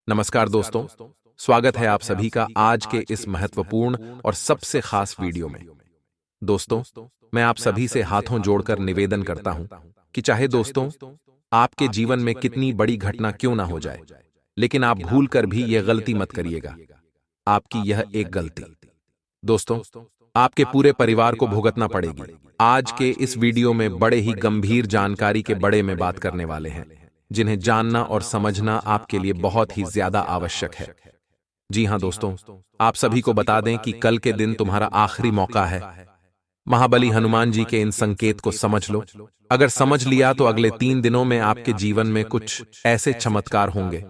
नमस्कार दोस्तों, स्वागत है आप सभी का आज के इस महत्वपूर्ण और सबसे खास वीडियो में। दोस्तों, मैं आप सभी से हाथों जोड़कर निवेदन करता हूं कि चाहे दोस्तों आपके जीवन में कितनी बड़ी घटना क्यों ना हो जाए, लेकिन आप भूल कर भी यह गलती मत करिएगा। आपकी यह एक गलती दोस्तों आपके पूरे परिवार को भुगतना पड़ेगी। आज के इस वीडियो में बड़े ही गंभीर जानकारी के बड़े में बात करने वाले हैं, जिन्हें जानना और समझना आपके लिए बहुत ही ज्यादा आवश्यक है। जी हां दोस्तों, आप सभी को बता दें कि कल के दिन तुम्हारा आखिरी मौका है। महाबली हनुमान जी के इन संकेत को समझ लो। अगर समझ लिया तो अगले 3 दिनों में आपके जीवन में कुछ ऐसे चमत्कार होंगे,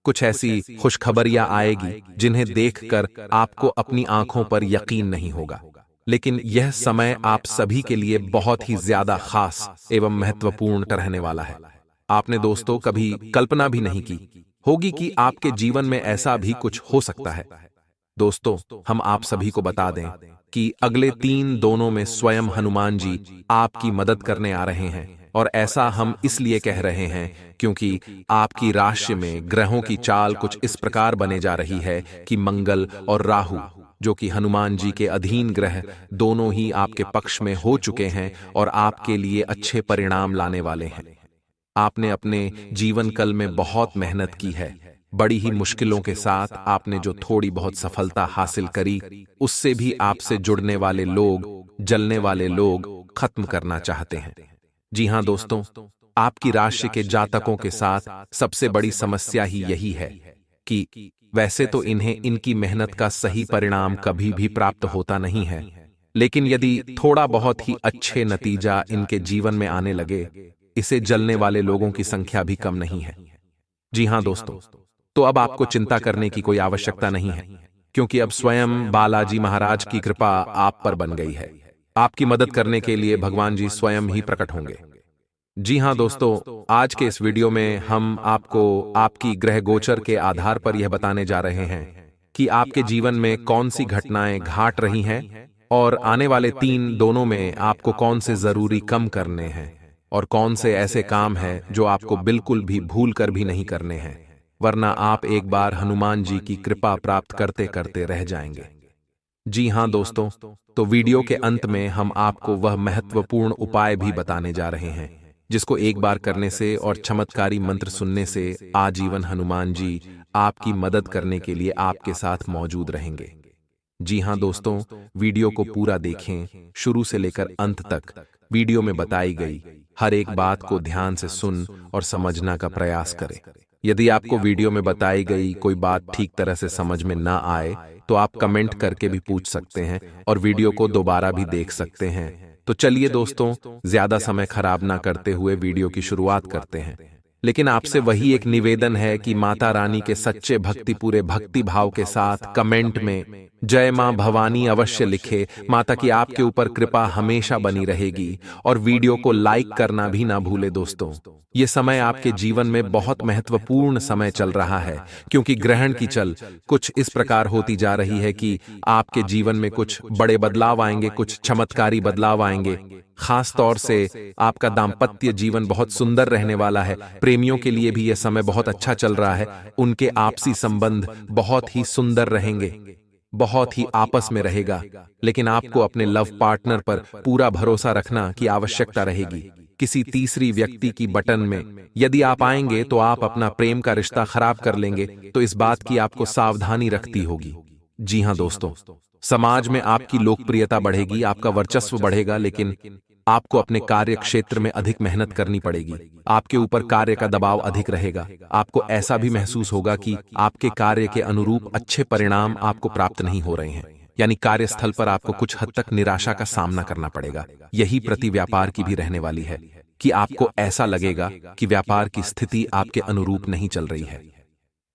कुछ ऐसी खुशखबरियां आएगी जिन्हें देखकर आपको अपनी आंखों पर यकीन नहीं होगा। लेकिन यह समय आप सभी के लिए बहुत ही ज्यादा खास एवं महत्वपूर्ण रहने वाला है। आपने दोस्तों कभी कल्पना भी नहीं की होगी कि आपके जीवन में ऐसा भी कुछ हो सकता है। दोस्तों, हम आप सभी को बता दें कि अगले 3 दिनों में स्वयं हनुमान जी आपकी मदद करने आ रहे हैं। और ऐसा हम इसलिए कह रहे हैं क्योंकि आपकी राशि में ग्रहों की चाल कुछ इस प्रकार बने जा रही है कि मंगल और राहु, जो कि हनुमान जी के अधीन ग्रह, दोनों ही आपके पक्ष में हो चुके हैं और आपके लिए अच्छे परिणाम लाने वाले हैं। आपने अपने जीवन काल में बहुत मेहनत की है। बड़ी ही मुश्किलों के साथ आपने जो थोड़ी बहुत सफलता हासिल करी, उससे भी आपसे जुड़ने वाले लोग, जलने वाले लोग खत्म करना चाहते हैं। जी हां दोस्तों, आपकी राशि के जातकों के साथ सबसे बड़ी समस्या ही यही है कि वैसे तो इन्हें इनकी मेहनत का सही परिणाम कभी भी प्राप्त होता नहीं है, लेकिन यदि थोड़ा बहुत ही अच्छे नतीजा इनके जीवन में आने लगे, इसे जलने वाले लोगों की संख्या भी कम नहीं है। जी हां दोस्तों, तो अब आपको चिंता करने की कोई आवश्यकता नहीं है, क्योंकि अब स्वयं बालाजी महाराज की कृपा आप पर बन गई है। आपकी मदद करने के लिए भगवान जी स्वयं ही प्रकट होंगे। जी हां दोस्तों, आज के इस वीडियो में हम आपको आपकी ग्रह गोचर के आधार पर यह बताने जा रहे हैं कि आपके जीवन में कौन सी घटनाएं घाट रही हैं और आने वाले 3 दिनों में आपको कौन से जरूरी कम करने हैं और कौन से ऐसे काम हैं जो आपको बिल्कुल भी भूल कर भी नहीं करने हैं, वरना आप एक बार हनुमान जी की कृपा प्राप्त करते करते रह जाएंगे। जी हां दोस्तों, तो वीडियो के अंत में हम आपको वह महत्वपूर्ण उपाय भी बताने जा रहे हैं, जिसको एक बार करने से और चमत्कारी मंत्र सुनने से आजीवन हनुमान जी आपकी मदद करने के लिए आपके साथ मौजूद रहेंगे। जी हां दोस्तों, वीडियो को पूरा देखें, शुरू से लेकर अंत तक। वीडियो में बताई गई हर एक बात को ध्यान से सुन और समझना का प्रयास करें। यदि आपको वीडियो में बताई गई कोई बात ठीक तरह से समझ में ना आए, तो आप कमेंट करके भी पूछ सकते हैं और वीडियो को दोबारा भी देख सकते हैं। तो चलिए दोस्तों, ज्यादा समय खराब ना करते हुए वीडियो की शुरुआत करते हैं। लेकिन आपसे वही एक निवेदन है कि माता रानी के सच्चे भक्ति पूरे भक्ति भाव के साथ कमेंट में जय मां भवानी अवश्य लिखे। माता की आपके ऊपर कृपा हमेशा बनी रहेगी और वीडियो को लाइक करना भी ना भूले दोस्तों। ये समय आपके जीवन में बहुत महत्वपूर्ण समय चल रहा है, क्योंकि ग्रहण की चल कुछ इस प्रकार होती जा रही है कि आपके जीवन में कुछ बड़े बदलाव आएंगे, कुछ चमत्कारी बदलाव आएंगे। खास तौर से आपका दाम्पत्य जीवन बहुत सुंदर रहने वाला है। प्रेमियों के लिए भी यह समय बहुत अच्छा चल रहा है। उनके आपसी संबंध बहुत ही सुंदर रहेंगे, बहुत ही आपस में रहेगा। लेकिन आपको अपने लव पार्टनर पर पूरा भरोसा रखना की आवश्यकता रहेगी। किसी तीसरी व्यक्ति की बटन में यदि आप आएंगे तो आप अपना प्रेम का रिश्ता खराब कर लेंगे, तो इस बात की आपको सावधानी रखती होगी। जी हां दोस्तों, समाज में आपकी लोकप्रियता बढ़ेगी, आपका वर्चस्व बढ़ेगा, लेकिन आपको अपने कार्य क्षेत्र में अधिक मेहनत करनी पड़ेगी। आपके ऊपर कार्य का दबाव अधिक रहेगा। आपको ऐसा भी महसूस होगा कि आपके कार्य के अनुरूप अच्छे परिणाम आपको प्राप्त नहीं हो रहे हैं, यानी कार्यस्थल पर आपको कुछ हद तक निराशा का सामना करना पड़ेगा। यही प्रति व्यापार की भी रहने वाली है कि आपको ऐसा लगेगा कि व्यापार की स्थिति आपके अनुरूप नहीं चल रही है।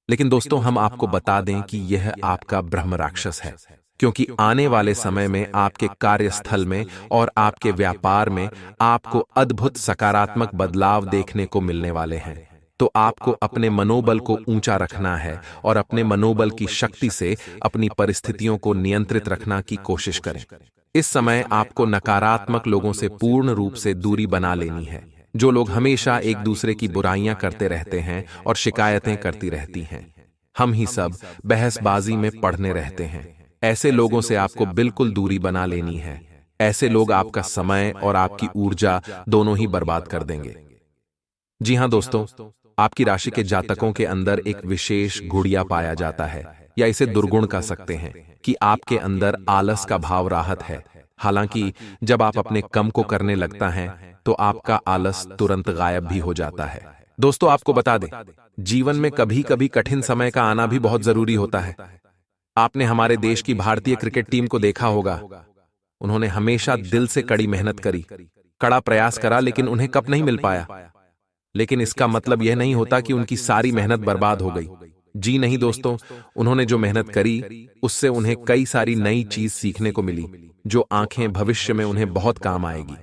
लेकिन दोस्तों, हम आपको बता दें कि यह आपका ब्रह्म राक्षस है, क्योंकि आने वाले समय में आपके कार्यस्थल में और आपके व्यापार में आपको अद्भुत सकारात्मक बदलाव देखने को मिलने वाले हैं। तो आपको अपने मनोबल को ऊंचा रखना है और अपने मनोबल की शक्ति से अपनी परिस्थितियों को नियंत्रित रखना की कोशिश करें। इस समय आपको नकारात्मक लोगों से पूर्ण रूप से दूरी बना लेनी है। जो लोग हमेशा एक दूसरे की बुराइयां करते रहते हैं और शिकायतें करती रहती हैं, हम ही सब बहसबाजी में पड़ने रहते हैं। ऐसे लोगों से आपको बिल्कुल दूरी बना लेनी है। ऐसे लोग आपका समय और आपकी ऊर्जा दोनों ही बर्बाद कर देंगे। जी हां दोस्तों, आपकी राशि के जातकों के अंदर एक विशेष गुड़िया पाया जाता है, या इसे दुर्गुण कह सकते हैं कि आपके अंदर आलस का भाव राहत है। हालांकि जब आप अपने कम को करने लगता है तो आपका आलस तुरंत गायब भी हो जाता है। दोस्तों, आपको बता दें, जीवन में कभी कभी कठिन समय का आना भी बहुत जरूरी होता है। आपने हमारे देश की भारतीय क्रिकेट टीम को देखा होगा। उन्होंने हमेशा दिल से कड़ी मेहनत करी, कड़ा प्रयास करा, लेकिन उन्हें कप नहीं मिल पाया। लेकिन इसका मतलब यह नहीं होता कि उनकी सारी मेहनत बर्बाद हो गई। जी नहीं दोस्तों, उन्होंने जो मेहनत करी उससे उन्हें कई सारी नई चीज सीखने को मिली, जो आंखें भविष्य में उन्हें बहुत काम आएगी।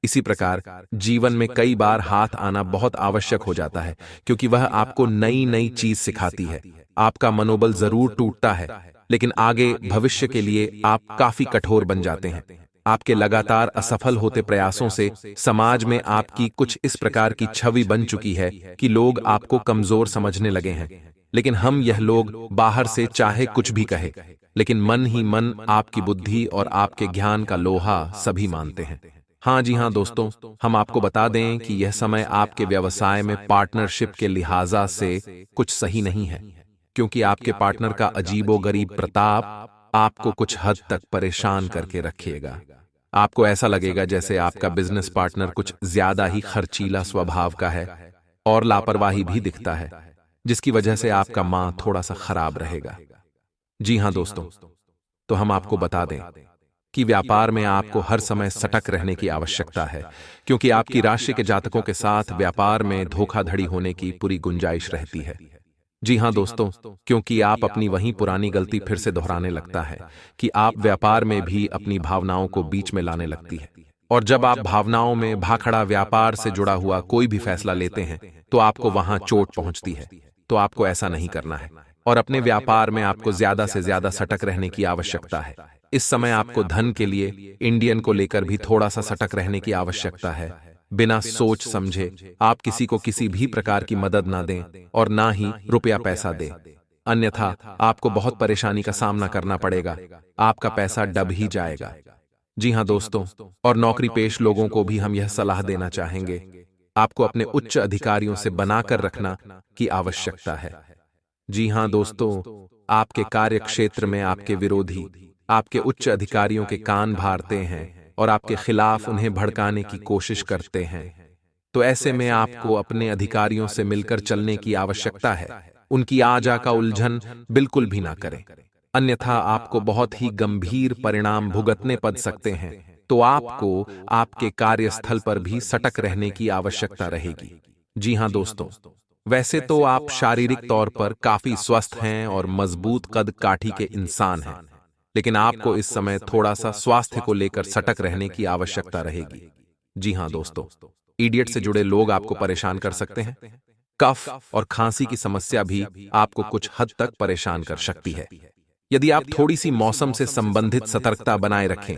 इसी प्रकार जीवन में कई बार हाथ आना बहुत आवश्यक हो जाता है, क्योंकि वह आपको नई नई चीज सिखाती है। आपका मनोबल जरूर टूटता है, लेकिन आगे भविष्य के लिए आप काफी कठोर बन जाते हैं। आपके लगातार असफल होते प्रयासों से समाज में आपकी कुछ इस प्रकार की छवि बन चुकी है कि लोग आपको कमजोर समझने लगे हैं। लेकिन हम यह लोग बाहर से चाहे कुछ भी कहे, लेकिन मन ही मन आपकी बुद्धि और आपके ज्ञान का लोहा सभी मानते हैं। हाँ जी हाँ दोस्तों, हम आपको बता दें कि यह समय आपके व्यवसाय में पार्टनरशिप के लिहाजा से कुछ सही नहीं है, क्योंकि आपके पार्टनर का अजीबोगरीब प्रताप आपको कुछ हद तक परेशान करके रखेगा। आपको ऐसा लगेगा जैसे आपका बिजनेस पार्टनर कुछ ज्यादा ही खर्चीला स्वभाव का है और लापरवाही भी दिखता है, जिसकी वजह से आपका मां थोड़ा सा खराब रहेगा। जी हां दोस्तों, तो हम आपको बता दें कि व्यापार में आपको हर समय सतर्क रहने की आवश्यकता है, क्योंकि आपकी राशि के जातकों के साथ व्यापार में धोखाधड़ी होने की पूरी गुंजाइश रहती है। जी हां दोस्तों, क्योंकि आप अपनी वही पुरानी गलती फिर से दोहराने लगता है कि आप व्यापार में भी अपनी भावनाओं को बीच में लाने लगती है। और जब आप भावनाओं में भाखड़ा व्यापार से जुड़ा हुआ कोई भी फैसला लेते हैं तो आपको वहां चोट पहुंचती है। तो आपको ऐसा नहीं करना है, और अपने व्यापार में आपको ज्यादा से ज्यादा सतर्क रहने की आवश्यकता है। इस समय आपको धन के लिए इंडियन को लेकर भी थोड़ा सा सतर्क रहने की आवश्यकता है। बिना सोच समझे आप किसी को किसी भी प्रकार की मदद ना दें, और ना ही रुपया पैसा दें, अन्यथा आपको बहुत परेशानी का सामना करना पड़ेगा। आपका पैसा डब ही जाएगा। जी हां दोस्तों, और नौकरी पेश लोगों को भी हम यह सलाह देना चाहेंगे, आपको अपने उच्च अधिकारियों से बनाकर रखना की आवश्यकता है। जी हां दोस्तों, आपके कार्य क्षेत्र में आपके विरोधी आपके उच्च अधिकारियों के कान भारते हैं और आपके खिलाफ उन्हें भड़काने की कोशिश करते हैं। तो ऐसे में आपको अपने अधिकारियों से मिलकर चलने की आवश्यकता है। उनकी आजा का उलझन बिल्कुल भी ना करें, अन्यथा आपको बहुत ही गंभीर परिणाम भुगतने पड़ सकते हैं। तो आपको आपके कार्यस्थल पर भी सतर्क रहने की आवश्यकता रहेगी। जी हां दोस्तों, वैसे तो आप शारीरिक तौर पर काफी स्वस्थ हैं और मजबूत कद काठी के इंसान हैं, लेकिन आपको इस समय थोड़ा सा स्वास्थ्य को लेकर सतर्क रहने की आवश्यकता रहेगी। जी हां दोस्तों, इडियट से जुड़े लोग आपको परेशान कर सकते हैं। कफ और खांसी की समस्या भी आपको कुछ हद तक परेशान कर सकती है। यदि आप थोड़ी सी मौसम से संबंधित सतर्कता बनाए रखें,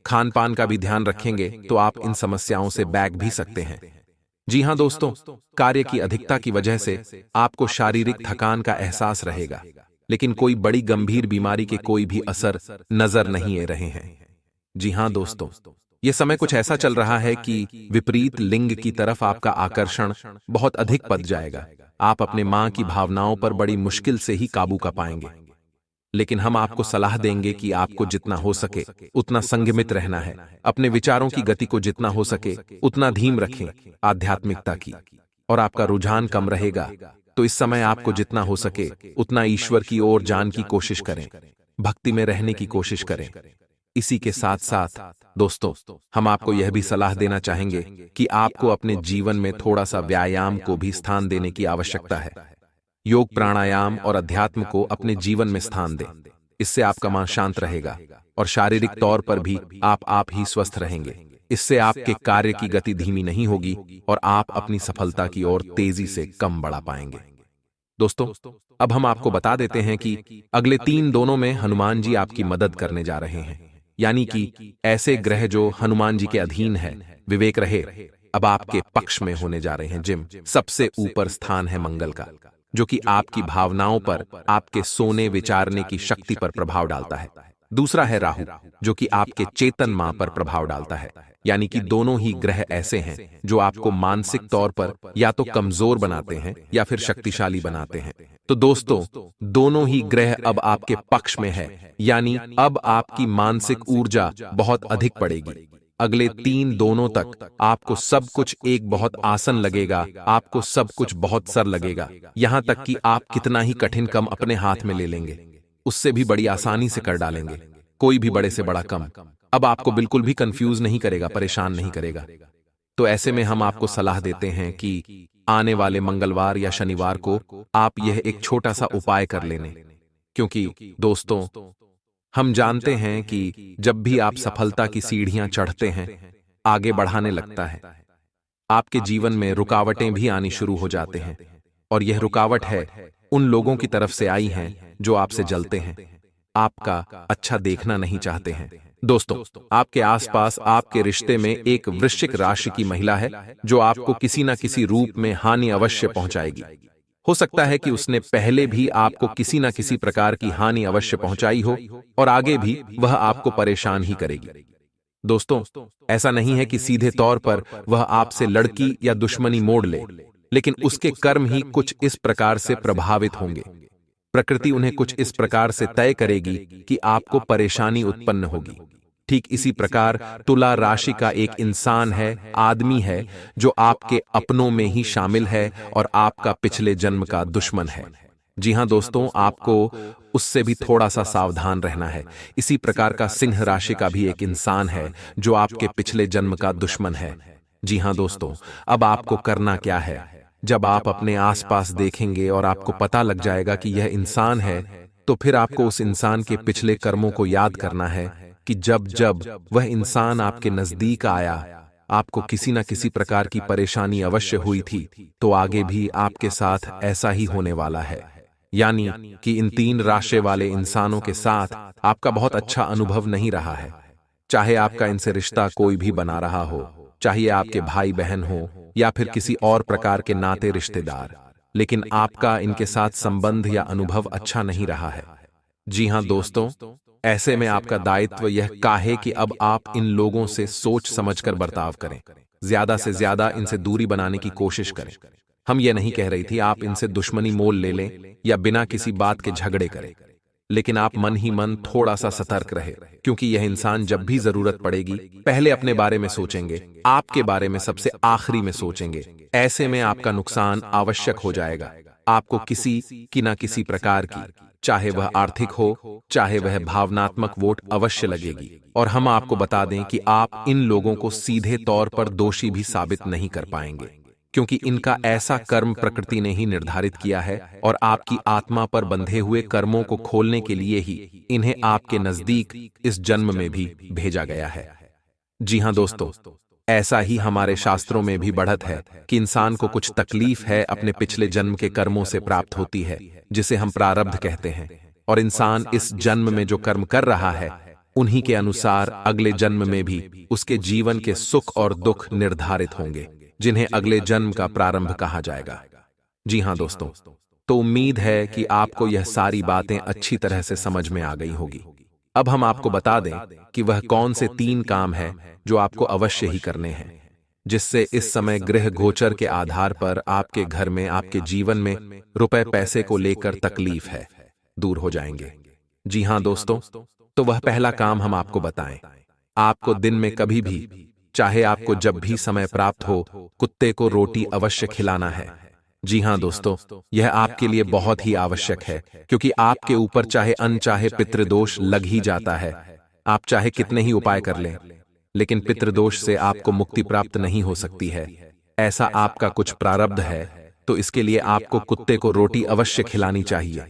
खान पान का भी ध्यान रखेंगे, तो आप इन समस्याओं से बैग भी सकते हैं। जी हां दोस्तों, कार्य की अधिकता की वजह से आपको शारीरिक थकान का एहसास रहेगा, लेकिन कोई बड़ी गंभीर बीमारी के कोई भी असर नजर नहीं आ रहे हैं। जी हां दोस्तों, यह समय कुछ ऐसा चल रहा है कि विपरीत लिंग की तरफ आपका आकर्षण बहुत अधिक पड़ जाएगा। आप अपने मां की भावनाओं पर बड़ी मुश्किल से ही काबू कर पाएंगे। लेकिन हम आपको सलाह देंगे कि आपको जितना हो सके उतना संयमित रहना है। अपने विचारों की गति को जितना हो सके उतना धीम रखें आध्यात्मिकता की, और आपका रुझान कम रहेगा। तो इस समय आपको जितना हो सके उतना ईश्वर की ओर जाने की कोशिश करें, भक्ति में रहने की कोशिश करें। इसी के साथ साथ दोस्तों, हम आपको यह भी सलाह देना चाहेंगे कि आपको अपने जीवन में थोड़ा सा व्यायाम को भी स्थान देने की आवश्यकता है। योग, प्राणायाम और अध्यात्म को अपने जीवन में स्थान दें। इससे आपका मन शांत रहेगा और शारीरिक तौर पर भी आप ही स्वस्थ रहेंगे। इससे आपके कार्य की गति धीमी नहीं होगी और आप अपनी सफलता की ओर तेजी से कम बढ़ा पाएंगे। दोस्तों, अब हम आपको बता देते हैं कि अगले 3 दिनों में हनुमान जी आपकी मदद करने जा रहे हैं। यानी कि ऐसे ग्रह जो हनुमान जी के अधीन है, विवेक रहे, अब आपके पक्ष में होने जा रहे हैं। जिम सबसे ऊपर स्थान है मंगल का। जो कि आपकी भावनाओं पर, आपके सोने विचारने की शक्ति पर प्रभाव डालता है। दूसरा है राहु, जो कि आपके चेतन मां पर प्रभाव डालता है। यानी कि दोनों ही ग्रह ऐसे हैं जो आपको मानसिक तौर पर या तो कमजोर बनाते हैं या फिर शक्तिशाली बनाते हैं। तो दोस्तों, दोनों ही ग्रह अब आपके पक्ष में है, यानी अब आपकी मानसिक ऊर्जा बहुत अधिक पड़ेगी। अगले 3 दिनों तक आपको सब कुछ एक बहुत आसान लगेगा, आपको सब कुछ बहुत सरल लगेगा, यहां तक कि आप कितना ही कठिन काम अपने हाथ में ले लेंगे, उससे भी बड़ी आसानी से कर डालेंगे। कोई भी बड़े से बड़ा काम अब आपको बिल्कुल भी कंफ्यूज नहीं करेगा, परेशान नहीं करेगा। तो ऐसे में हम आपको सलाह देते हैं कि आने वाले मंगलवार या शनिवार को आप यह एक छोटा सा उपाय कर लेने, क्योंकि दोस्तों, हम जानते हैं कि जब भी आप सफलता की सीढ़ियां चढ़ते हैं, आगे बढ़ाने लगता है, आपके जीवन में रुकावटें भी आनी शुरू हो जाते हैं। और यह रुकावट है उन लोगों की तरफ से आई हैं जो आपसे जलते हैं, आपका अच्छा देखना नहीं चाहते हैं। दोस्तों, आपके आसपास आपके रिश्ते में एक वृश्चिक राशि की महिला है जो आपको किसी न किसी रूप में हानि अवश्य पहुंचाएगी। हो सकता है कि उसने पहले भी आपको किसी न किसी प्रकार की हानि अवश्य पहुंचाई हो और आगे भी वह आपको परेशान ही करेगी। दोस्तों, ऐसा नहीं है कि सीधे तौर पर वह आपसे लड़की या दुश्मनी मोड़ ले, लेकिन उसके कर्म ही कुछ इस प्रकार से प्रभावित होंगे। प्रकृति उन्हें कुछ इस प्रकार से तय करेगी कि आपको परेशानी उत्पन्न होगी। ठीक इसी प्रकार तुला राशि का एक इंसान है, आदमी है, जो आपके अपनों में ही शामिल है और आपका पिछले जन्म का दुश्मन है। जी हां दोस्तों, आपको उससे भी थोड़ा सा सावधान रहना है। इसी प्रकार का सिंह राशि का भी एक इंसान है जो आपके पिछले जन्म का दुश्मन है। जी हां दोस्तों, अब आपको करना क्या है? जब आप अपने आसपास देखेंगे और आपको पता लग जाएगा कि यह इंसान है, तो फिर आपको उस इंसान के पिछले कर्मों को याद करना है कि जब जब वह इंसान आपके नजदीक आया, आपको किसी न किसी प्रकार की परेशानी अवश्य हुई थी, तो आगे भी आपके साथ ऐसा ही होने वाला है। यानी कि इन 3 राशि वाले इंसानों के साथ आपका बहुत अच्छा अनुभव नहीं रहा है। चाहे आपका इनसे रिश्ता कोई भी बना रहा हो, चाहे आपके भाई बहन हो या फिर किसी और प्रकार के नाते रिश्तेदार, लेकिन आपका इनके साथ संबंध या अनुभव अच्छा नहीं रहा है। जी हां दोस्तों, ऐसे में आपका दायित्व यह काहे कि अब आप इन लोगों से सोच समझकर बर्ताव करें, ज्यादा से ज्यादा इनसे दूरी बनाने की कोशिश करें। हम ये नहीं कह रही थी आप इनसे दुश्मनी मोल ले लें या बिना किसी बात के झगड़े करें, लेकिन आप मन ही मन थोड़ा सा सतर्क रहे, क्योंकि यह इंसान जब भी जरूरत पड़ेगी पहले अपने बारे में सोचेंगे, आपके बारे में सबसे आखिरी में सोचेंगे। ऐसे में आपका नुकसान आवश्यक हो जाएगा। आपको किसी की ना किसी प्रकार की, चाहे वह आर्थिक हो, चाहे वह भावनात्मक वोट अवश्य लगेगी। और हम आपको बता दें कि आप इन लोगों को सीधे तौर पर दोषी भी साबित नहीं कर पाएंगे, क्योंकि इनका ऐसा कर्म प्रकृति ने ही निर्धारित किया है और आपकी आत्मा पर बंधे हुए कर्मों को खोलने के लिए ही इन्हें आपके नजदीक इस जन्म में भी भेजा गया है। जी हां दोस्तों, ऐसा ही हमारे शास्त्रों में भी बढ़त है कि इंसान को कुछ तकलीफ है अपने पिछले जन्म के कर्मों से प्राप्त होती है, जिसे हम प्रारब्ध कहते हैं। और इंसान इस जन्म में जो कर्म कर रहा है, उन्हीं के अनुसार अगले जन्म में भी उसके जीवन के सुख और दुख निर्धारित होंगे, जिन्हें अगले जन्म का प्रारंभ कहा जाएगा। जी हां दोस्तों, तो उम्मीद है कि आपको यह सारी बातें अच्छी तरह से समझ में आ गई होगी। अब हम आपको बता दें कि वह कौन से 3 काम हैं जो आपको अवश्य ही करने हैं, जिससे इस समय ग्रह गोचर के आधार पर आपके घर में, आपके जीवन में रुपए पैसे को लेकर तकलीफ है, दूर हो जाएंगे। जी हां दोस्तों, तो वह पहला काम हम आपको बताएं। आपको दिन में कभी भी, चाहे आपको जब भी समय प्राप्त हो, कुत्ते को रोटी अवश्य खिलाना है। जी हां दोस्तों, यह आपके लिए बहुत ही आवश्यक है, क्योंकि आपके ऊपर चाहे अनचाहे पितृदोष लग ही जाता है। आप चाहे कितने ही उपाय कर लें, लेकिन पितृदोष से आपको मुक्ति प्राप्त नहीं हो सकती है। ऐसा आपका कुछ प्रारब्ध है, तो इसके लिए आपको कुत्ते को रोटी अवश्य खिलानी चाहिए।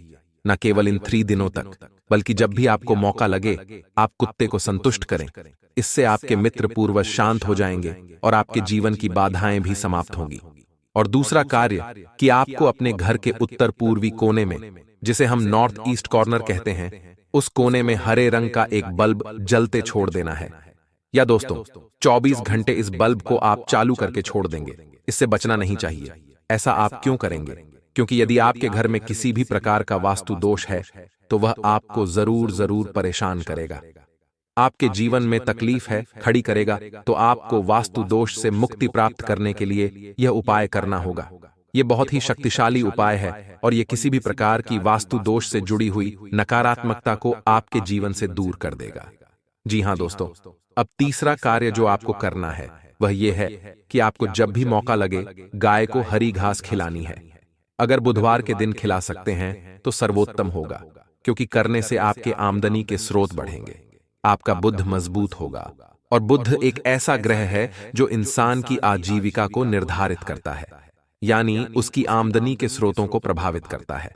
न केवल इन 3 दिनों तक, बल्कि जब भी आपको मौका लगे, आप कुत्ते को संतुष्ट करें। इससे आपके मित्र पूर्वज शांत हो जाएंगे और आपके जीवन की बाधाएं भी समाप्त होंगी। और दूसरा कार्य कि आपको अपने घर के उत्तर पूर्वी कोने में, जिसे हम नॉर्थ ईस्ट कॉर्नर कहते हैं, उस कोने में हरे रंग का एक बल्ब जलते छोड़ देना है। या दोस्तों, 24 घंटे इस बल्ब को आप चालू करके छोड़ देंगे, इससे बचना नहीं चाहिए। ऐसा आप क्यों करेंगे? क्योंकि यदि आपके घर में किसी भी प्रकार का वास्तु दोष है तो वह आपको जरूर जरूर परेशान करेगा, आपके जीवन में तकलीफ है खड़ी करेगा। तो आपको वास्तु दोष से मुक्ति प्राप्त करने के लिए यह उपाय करना होगा। यह बहुत ही शक्तिशाली उपाय है और यह किसी भी प्रकार की वास्तु दोष से जुड़ी हुई नकारात्मकता को आपके जीवन से दूर कर देगा। जी हाँ दोस्तों, अब तीसरा कार्य जो आपको करना है वह यह है कि आपको जब भी मौका लगे गाय को हरी घास खिलानी है। अगर बुधवार के दिन खिला सकते हैं तो सर्वोत्तम होगा, क्योंकि करने से आपके आमदनी के स्रोत बढ़ेंगे, आपका बुद्ध मजबूत होगा। और बुद्ध एक ऐसा ग्रह है जो इंसान की आजीविका को निर्धारित करता है, यानी उसकी आमदनी के स्रोतों को प्रभावित करता है।